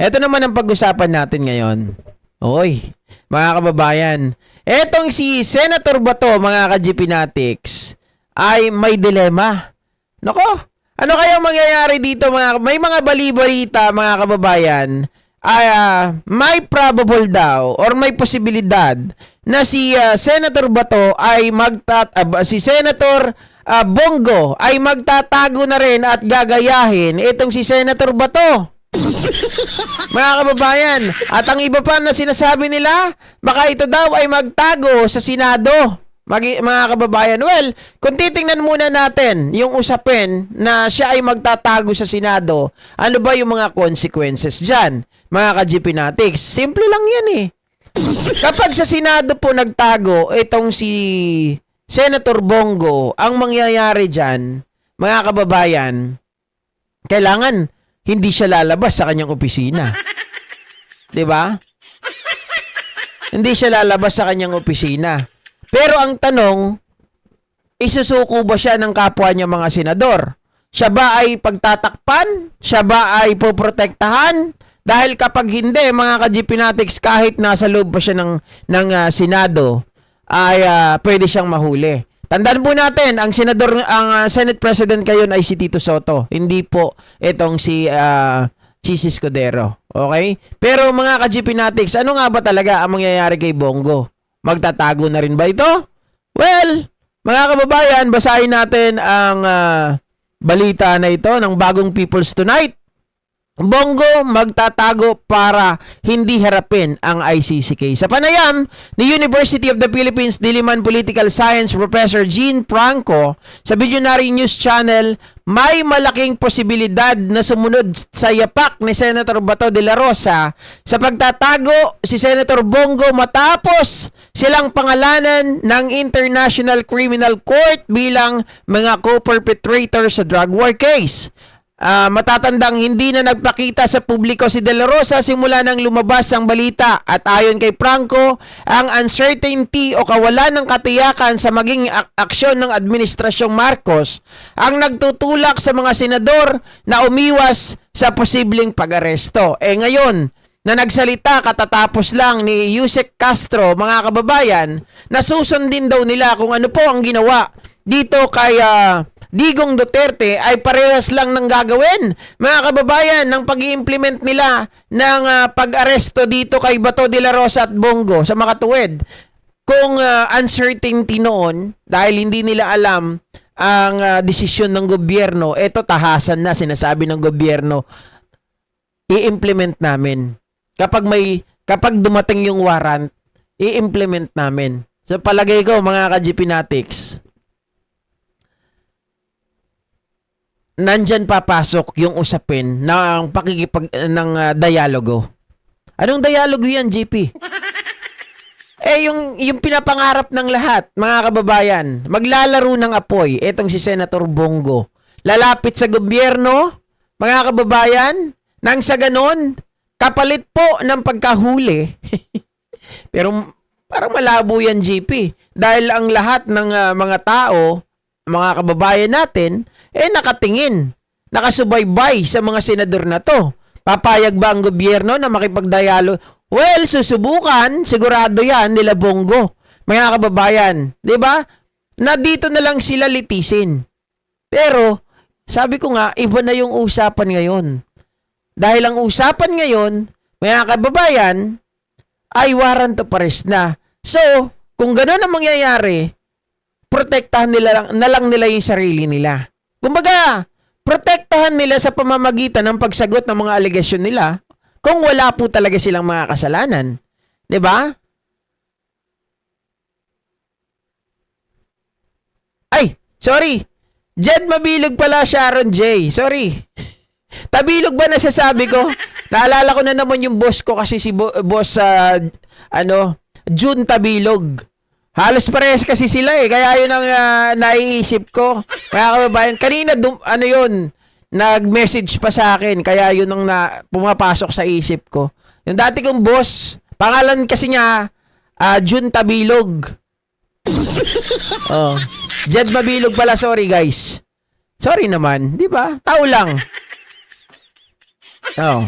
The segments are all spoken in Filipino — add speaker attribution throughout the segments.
Speaker 1: Ito naman ang pag-usapan natin ngayon. Oy, mga kababayan, etong si Senator Bato, mga ka-GPnatics, ay may dilema. Nako, ano kaya mangyayari dito may mga bali-balita, mga kababayan, ay may probable daw or may posibilidad na si Senator Bato ay si Senator Bongo ay magtatago na rin at gagayahin itong si Senator Bato. Mga kababayan, at ang iba pa na sinasabi nila, baka ito daw ay magtago sa Senado. Mga kababayan, well, kung titingnan muna natin yung usapin na siya ay magtatago sa Senado, ano ba yung mga consequences dyan? Mga ka-GPnatics, simple lang yan eh. Kapag sa Senado po nagtago itong si Senator Bongo, ang mangyayari dyan, mga kababayan, kailangan hindi siya lalabas sa kanyang opisina. 'Di ba? Hindi siya lalabas sa kanyang opisina. Pero ang tanong, isusuko ba siya ng kapwa niya mga senador? Siya ba ay pagtatakpan? Siya ba ay poprotektahan? Dahil kapag hindi, mga ka-GPnatics, kahit nasa loob pa siya ng Senado, ay pwede siyang mahuli. Tandaan po natin, ang Senate President ngayon ay si Tito Soto. Hindi po itong si Chis Escudero. Okay? Pero mga ka-GPnatics, ano nga ba talaga ang mangyayari kay Bongo? Magtatago na rin ba ito? Well, mga kababayan, basahin natin ang balita na ito ng bagong People's Tonight. Bongo magtatago para hindi harapin ang ICC case. Sa panayam ni University of the Philippines Diliman Political Science Professor Jean Franco sa Visionary News Channel, may malaking posibilidad na sumunod sa yapak ni Senator Bato de la Rosa sa pagtatago si Senator Bongo matapos silang pangalanan ng International Criminal Court bilang mga co-perpetrator sa drug war case. Matatandang hindi na nagpakita sa publiko si De La Rosa simula nang lumabas ang balita at ayon kay Franco, ang uncertainty o kawalan ng katiyakan sa maging aksyon ng Administrasyong Marcos ang nagtutulak sa mga senador na umiwas sa posibleng pag-aresto. Ngayon, na nagsalita katatapos lang ni Yusek Castro, mga kababayan, nasusundin daw nila kung ano po ang ginawa dito kay Digong Duterte ay parehas lang ng gagawin, mga kababayan, ng pag-i-implement nila ng pag-aresto dito kay Bato de la Rosa at Bongo sa makatuwid. Kung uncertainty noon, dahil hindi nila alam ang desisyon ng gobyerno, eto tahasan na sinasabi ng gobyerno, i-implement namin. Kapag dumating yung warrant, i-implement namin. So palagay ko, mga ka-GPnatics, nandyan papasok yung usapin ng dialogo. Anong dialogo yan, GP? Yung pinapangarap ng lahat, mga kababayan, maglalaro ng apoy, etong si Senator Bongo. Lalapit sa gobyerno, mga kababayan, nang sa ganon, kapalit po ng pagkahuli. Pero parang malabo yan, GP. Dahil ang lahat ng mga tao, mga kababayan natin, nakatingin, nakasubaybay sa mga senador na to. Papayag ba ang gobyerno na makipagdialog? Well, susubukan, sigurado yan nila Bongo. Mga kababayan, di ba? Na dito na lang sila litisin. Pero, sabi ko nga, iba na yung usapan ngayon. Dahil ang usapan ngayon, mga kababayan, ay warrant of arrest na. So, kung gano'n ang mangyayari, protektahan na lang nila yung sarili nila. Kumbaga, protektahan nila sa pamamagitan ng pagsagot ng mga alegasyon nila kung wala po talaga silang mga kasalanan. 'Di ba? Ay, sorry. Jed Mabilog pala, Sharon J. Sorry. Tabilog ba nasasabi ko? Naalala ko na naman yung boss ko kasi si boss June Tabilog. Halos parehas kasi sila kaya yun ang naiisip ko. Kaya kababayan, kanina nag-message pa sa akin, kaya yun ang pumapasok sa isip ko. Yung dati kong boss, pangalan kasi niya, Jun Tabilog. Oh. Jed Mabilog pala, sorry guys. Sorry naman, di ba? Tao lang. Oh.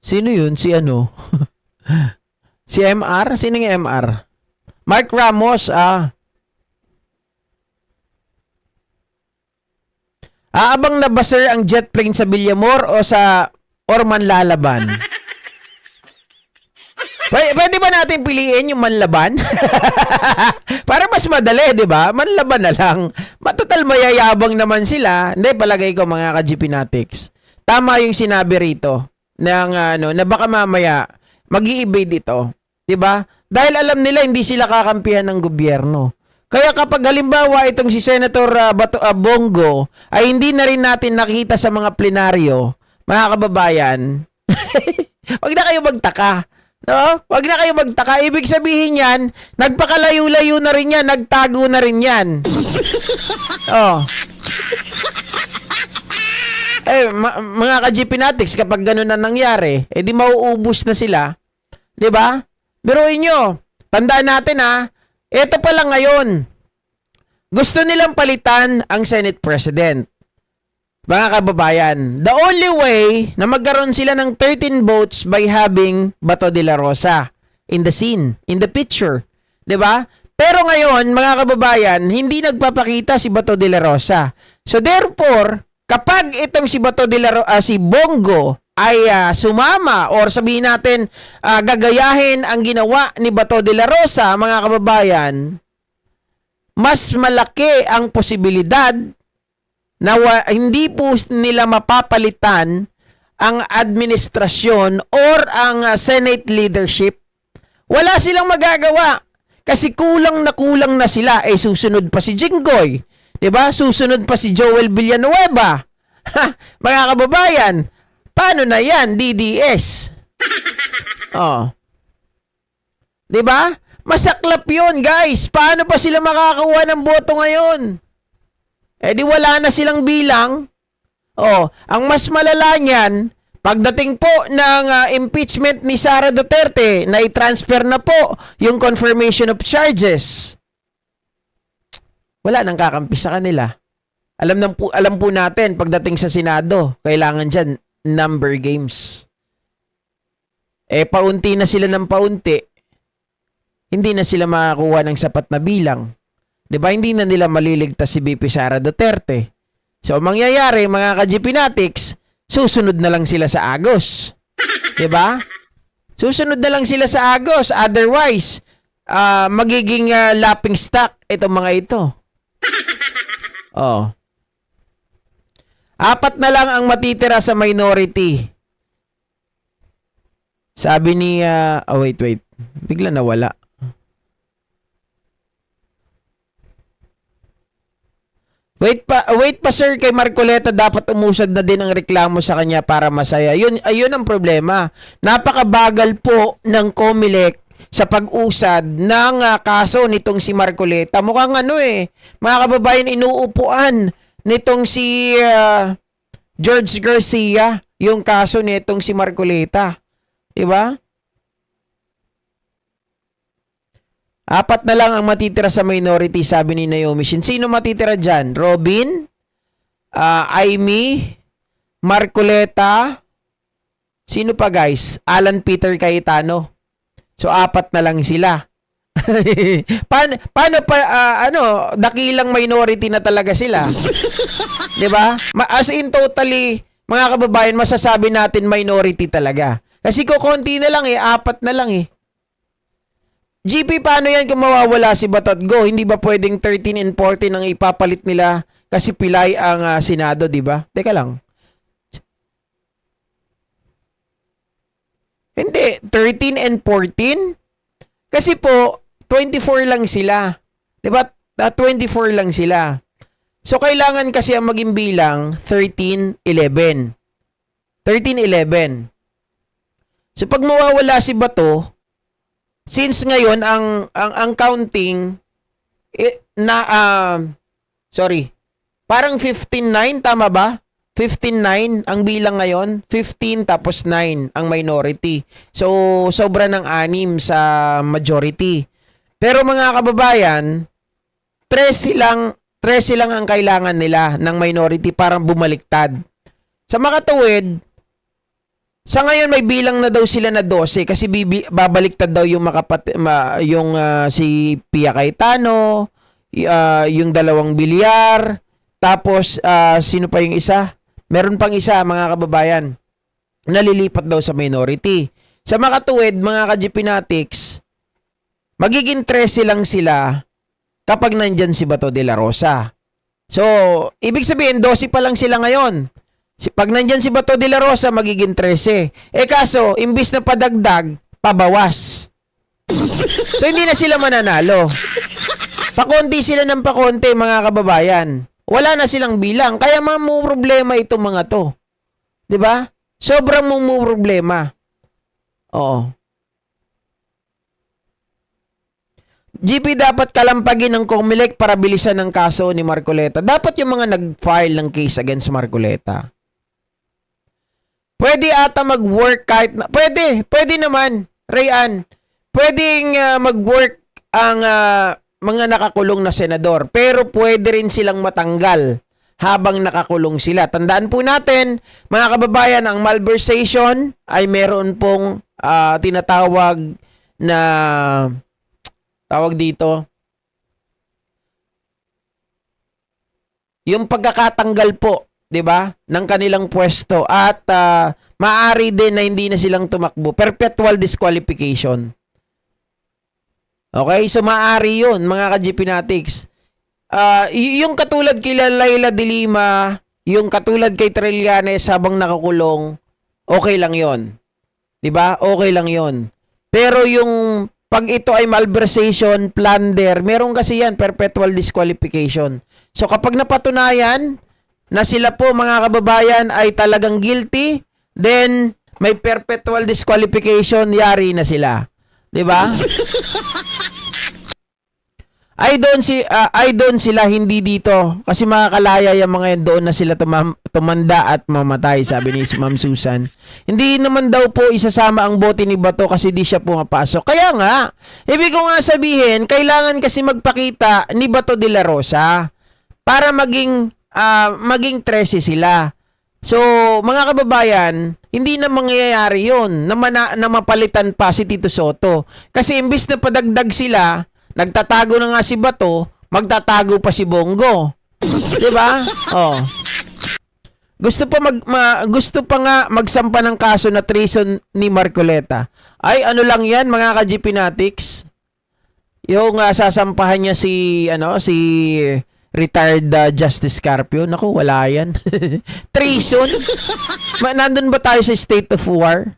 Speaker 1: Sino yun? Si ano? Si MR? Sino yung MR? Mark Ramos, Aabang na ba sir ang jet plane sa Villamor o sa Orman lalaban? Pwede ba natin piliin yung manlaban? Para mas madali, di ba? Manlaban na lang. Matotal mayayabang naman sila. Hindi, palagay ko mga ka-GP Natics. Tama yung sinabi rito ng, na baka mamaya mag-i-evade ito. Di ba? Dahil alam nila hindi sila kakampihan ng gobyerno. Kaya kapag halimbawa itong si Senator Bongo ay hindi na rin natin nakita sa mga plenaryo, mga kababayan, wag na kayo magtaka. No? Wag na kayo magtaka. Ibig sabihin yan, nagpakalayo-layo na rin yan, nagtago na rin yan. Oh. Mga ka-GP Natics, kapag ganun na nangyari, di mauubos na sila. Di ba? Biruin nyo, tandaan natin ito pa lang ngayon. Gusto nilang palitan ang Senate President. Mga kababayan, the only way na magkaroon sila ng 13 votes by having Bato de la Rosa in the scene, in the picture. 'Di ba? Pero ngayon, mga kababayan, hindi nagpapakita si Bato de la Rosa. So therefore, kapag itong si Bato de la si Bongo ay sumama or sabihin natin gagayahin ang ginawa ni Bato de la Rosa, mga kababayan, mas malaki ang posibilidad na hindi po nila mapapalitan ang administrasyon or ang Senate leadership. Wala silang magagawa kasi kulang na sila. Susunod pa si Jinggoy, 'di ba? Susunod pa si Joel Villanueva. Mga kababayan, paano na 'yan, DDS? Oh. 'Di ba? Masaklap 'yon, guys. Paano pa sila makakakuha ng boto ngayon? Di wala na silang bilang. Ang mas malala niyan, pagdating po ng impeachment ni Sara Duterte, na i-transfer na po yung confirmation of charges. Wala nang kakampi sa kanila. Alam po natin, pagdating sa Senado, kailangan dyan number games. Paunti na sila ng paunti. Hindi na sila makakuha ng sapat na bilang. 'Di ba? Hindi na nila maliligtas si VP Sara Duterte. So, mangyayari, mga ka-GP Natics, susunod na lang sila sa Agos. 'Di ba? Susunod na lang sila sa Agos. Otherwise, magiging laughing stock itong mga ito. Apat na lang ang matitira sa minority. Sabi ni, wait. Bigla nawala. Wait pa sir, kay Marcoleta dapat umusad na din ang reklamo sa kanya para masaya. Ayun ang problema. Napakabagal po ng COMELEC sa pag-usad ng kaso nitong si Marcoleta. Mukhang mga kababayan, inuupuan nitong si George Garcia yung kaso nitong si Marcoleta. 'Di ba? Apat na lang ang matitira sa minority, sabi ni Naomi Shin. Sino matitira dyan? Robin? Amy? Marcoleta? Sino pa, guys? Alan Peter Cayetano. So, apat na lang sila. paano pa, dakilang minority na talaga sila? Diba? As in totally, mga kababayan, masasabi natin minority talaga. Kasi konti na lang apat na lang GP, paano yan kung mawawala si Batot Go? Hindi ba pwedeng 13 and 14 ang ipapalit nila kasi pilay ang Senado, di ba? Teka lang. Hindi, 13 and 14? Kasi po, 24 lang sila. Di ba? 24 lang sila. So, kailangan kasi ang maging bilang 13, 11. 13, 11. So, pag mawawala si Bato, since ngayon ang counting parang 15-9, tama ba? 15-9 ang bilang ngayon, 15 tapos 9 ang minority. So sobra ng 6 sa majority. Pero mga kababayan, 13 lang ang kailangan nila ng minority para bumaliktad. Sa makatuwid, Sa ngayon may bilang na daw sila na 12 kasi babaliktad daw yung si Pia Cayetano, yung dalawang bilyar, tapos sino pa yung isa? Meron pang isa, mga kababayan. Nalilipat daw sa minority. Sa makatuwid, mga ka-GPnatics, magiging 13 lang sila kapag nandyan si Bato de la Rosa. So, ibig sabihin, 12 pa lang sila ngayon. Pag nandyan si Bato de la Rosa, magiging 13. Kaso, imbis na padagdag, pabawas. So, hindi na sila mananalo. Pakonti sila ng pakonti, mga kababayan. Wala na silang bilang. Kaya problema itong mga to. 'Di ba? Sobrang problema. Oo. GP dapat kalampagin ng COMELEC para bilisan ng kaso ni Marcoleta. Dapat yung mga nag-file ng case against Marcoleta. Pwede ata mag-work kahit na... Pwede naman, Rayan. Pwedeng mag-work ang mga nakakulong na senador. Pero pwede rin silang matanggal habang nakakulong sila. Tandaan po natin, mga kababayan, ang malversation ay meron pong tinatawag na... Tawag dito, yung pagkakatanggal po, 'di ba, ng kanilang pwesto at maaari din na hindi na silang tumakbo. Perpetual disqualification. Okay, so maaari 'yun, mga ka-GPnatics. Yung katulad kay Laila de Lima, yung katulad kay Trillanes habang nakakulong, okay lang 'yon. 'Di ba? Okay lang 'yon. Pero yung pag ito ay malversation, plunder, meron kasi yan, perpetual disqualification. So kapag napatunayan na sila po, mga kababayan, ay talagang guilty, then may perpetual disqualification, yari na sila. 'Di ba? Ay doon sila, hindi dito. Kasi makakalaya yung mga yan, doon na sila tumanda at mamatay, sabi ni Ma'am Susan. Hindi naman daw po isasama ang bote ni Bato kasi di siya pumapasok. Kaya nga, ibig ko nga sabihin, kailangan kasi magpakita ni Bato de la Rosa para maging 13 sila. So, mga kababayan, hindi na mangyayari yun na mapalitan pa si Tito Soto. Kasi imbis na padagdag sila, nagtatago na nga si Bato, magtatago pa si Bongo. 'Di ba? Oh. Gusto pa nga magsampa ng kaso na treason ni Marcoleta. Ay ano lang 'yan, mga ka-GPnatics. Yung sasampahan niya si retired Justice Carpio. Naku, wala 'yan. Treason. Nandun ba tayo sa state of war?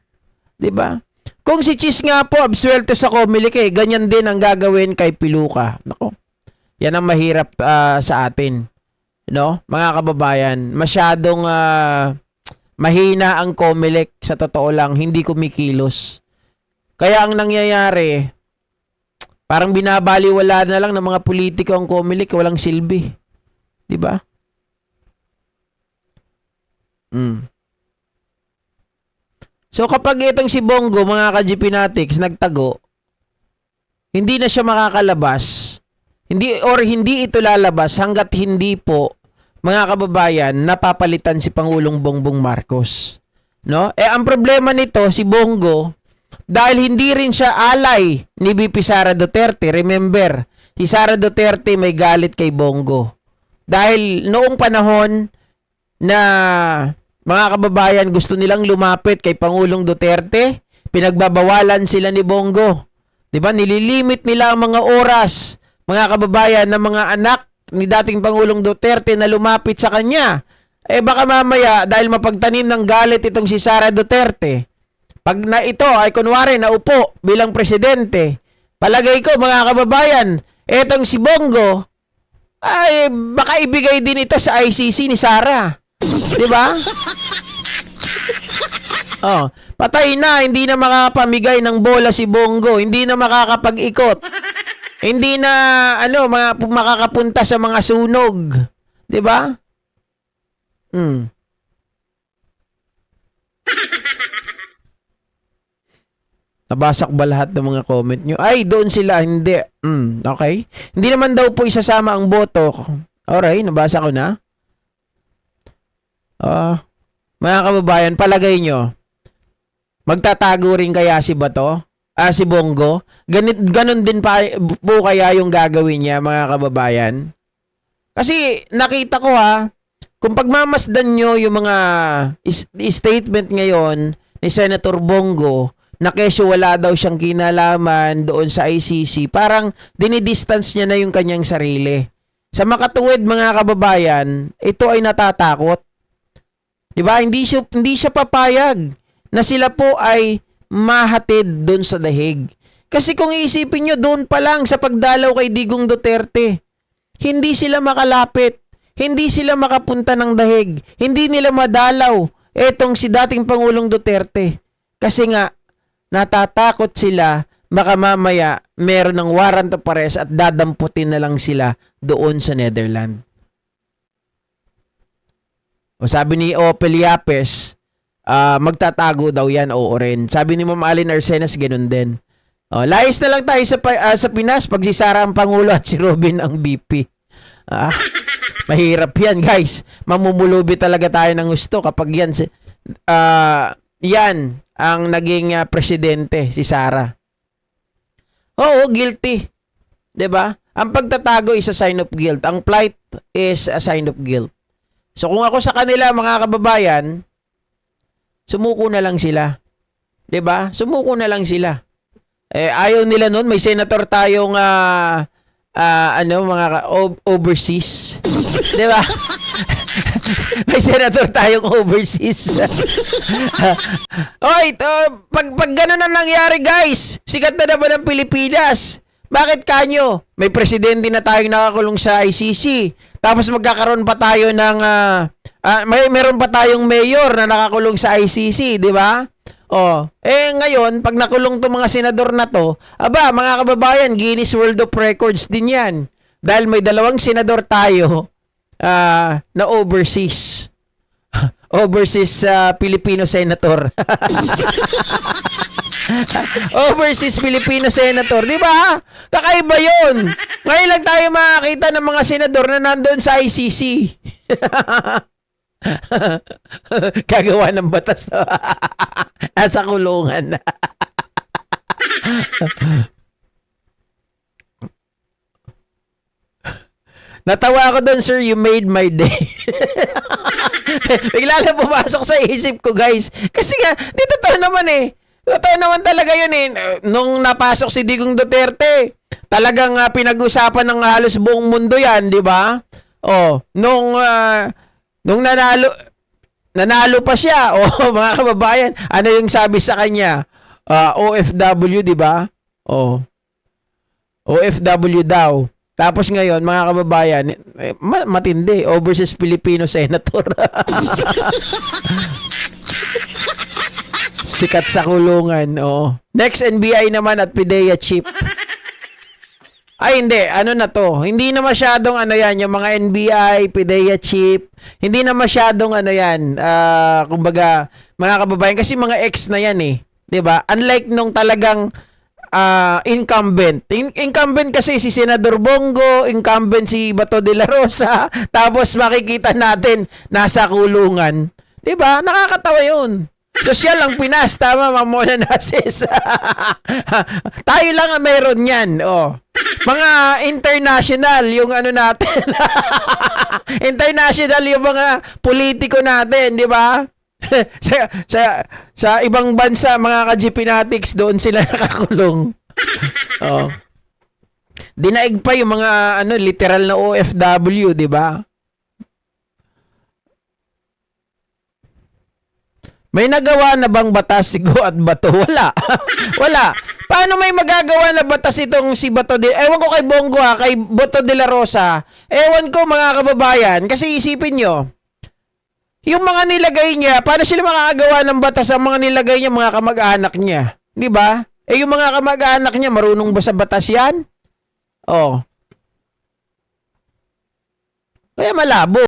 Speaker 1: 'Di ba? Kung si Cheese nga po, absuelto sa COMELEC, ganyan din ang gagawin kay Piluka. Nako, yan ang mahirap sa atin. No? Mga kababayan, masyadong mahina ang COMELEC, sa totoo lang, hindi kumikilos. Kaya ang nangyayari, parang binabaliwala na lang ng mga politiko ang COMELEC, walang silbi. 'Di ba? So kapag itong si Bongo, mga ka-GPnatics, nagtago, hindi na siya makakalabas. Hindi ito lalabas hanggat hindi po, mga kababayan, napapalitan si Pangulong Bongbong Marcos. No? Ang problema nito, si Bongo, dahil hindi rin siya alay ni VP Sara Duterte. Remember, si Sara Duterte may galit kay Bongo. Dahil noong panahon na mga kababayan, gusto nilang lumapit kay Pangulong Duterte, pinagbabawalan sila ni Bongo. 'Di ba? Nililimit nila ang mga oras, mga kababayan, ng mga anak ni dating Pangulong Duterte na lumapit sa kanya. Baka mamaya, dahil mapagtanim ng galit itong si Sara Duterte, pag na ito ay kunwari naupo bilang presidente, palagay ko, mga kababayan, etong si Bongo, ay baka ibigay din ito sa ICC ni Sara. 'Di ba? Oh, patay na, hindi na makapamigay ng bola si Bongo, hindi na makakapag-ikot. Hindi na makakapunta sa mga sunog, 'di ba? Nabasak ba lahat ng mga comment nyo? Ay, doon sila, hindi. Okay. Hindi naman daw po isasama ang boto. Alright, nabasa ko na. Mga kababayan, palagay nyo, Magtatago rin kaya si Bato? Si Bongo? Ganon din pa po kaya yung gagawin niya, mga kababayan? Kasi nakita ko kung pagmamasdan nyo yung mga statement ngayon ni Senator Bongo, na kesyo wala daw siyang kinalaman doon sa ICC, parang dinidistance niya na yung kanyang sarili. Sa makatuwid, mga kababayan, ito ay natatakot. Diba? Hindi siya papayag na sila po ay mahatid doon sa dahig. Kasi kung iisipin nyo, doon pa lang sa pagdalaw kay Digong Duterte, hindi sila makalapit, hindi sila makapunta ng dahig, hindi nila madalaw etong si dating Pangulong Duterte. Kasi nga, natatakot sila, baka mamaya meron ng warrant of arrest at dadamputin na lang sila doon sa Netherlands. O sabi ni Opel Yapes, magtatago daw yan, oo rin. Sabi ni Ma'am Allen Arsenas, ganun din. Layas na lang tayo sa Pinas pag si Sara ang Pangulo at si Robin ang BP. Mahirap yan, guys. Mamumulubi talaga tayo ng gusto kapag yan. Yan ang naging presidente, si Sara. Oo, guilty. 'Di ba? Ang pagtatago is a sign of guilt. Ang flight is a sign of guilt. So kung ako sa kanila, mga kababayan, sumuko na lang sila. 'Di ba? Sumuko na lang sila. Ayaw nila noon, may senator tayong overseas. 'Di ba? May senator tayong overseas. Oy, pag ganun ang nangyari, guys, sikat na naman ang Pilipinas. Bakit kanyo? May presidente na tayong nakakulong sa ICC. Tapos magkakaroon pa tayo ng meron pa tayong mayor na nakakulong sa ICC, di ba? Ngayon, pag nakulong 'tong mga senador na to, mga kababayan, Guinness World of Records din 'yan. Dahil may 2 senador tayo na overseas. Overseas Filipino senator. Overseas Filipino senator, di ba? Kakaiba 'yun. Ngayon lang tayo makakita ng mga senador na nandoon sa ICC. Kagawa ng batas na nasa kulungan. Natawa ako doon, sir. You made my day. Bigla lang pumasok sa isip ko, guys. Kasi nga, di totoo naman Totoo naman talaga yun Nung napasok si Digong Duterte, talagang pinag-usapan ng halos buong mundo yan, di ba? Nung nanalo pa siya, mga kababayan, ano yung sabi sa kanya? OFW, di ba? OFW daw. Tapos ngayon, mga kababayan, matindi, overseas Filipino senator. Sikat sa kulungan, Next, NBI naman at PIDEA chief. Ay, hindi. Ano na to? Hindi na masyadong yan, yung mga NBI, PIDEA chief. Hindi na masyadong yan. Kumbaga, mga kababayan, kasi mga ex na yan 'Di ba? Unlike nung talagang incumbent. Incumbent kasi si Senador Bongo, incumbent si Bato de la Rosa, tapos makikita natin nasa kulungan. 'Di ba? Nakakatawa 'yun. Sosyal ang Pinas, tama, Mamona Nasis. Tayo lang ang meron yan. Mga international, yung natin. International yung mga politiko natin, di ba? sa ibang bansa, mga ka-GPnatics, doon sila nakakulong. Dinaig pa yung mga literal na OFW, di ba? May nagawa na bang batas si Go at Bato? Wala. Wala. Paano may magagawa na batas itong si Bato ewan ko kay Bongo kay Bato de la Rosa. Ewan ko, mga kababayan, kasi isipin nyo, yung mga nilagay niya, paano sila makakagawa ng batas ang mga nilagay niya, mga kamag-anak niya? Di ba? Yung mga kamag-anak niya, marunong ba sa batas yan? Kaya malabo.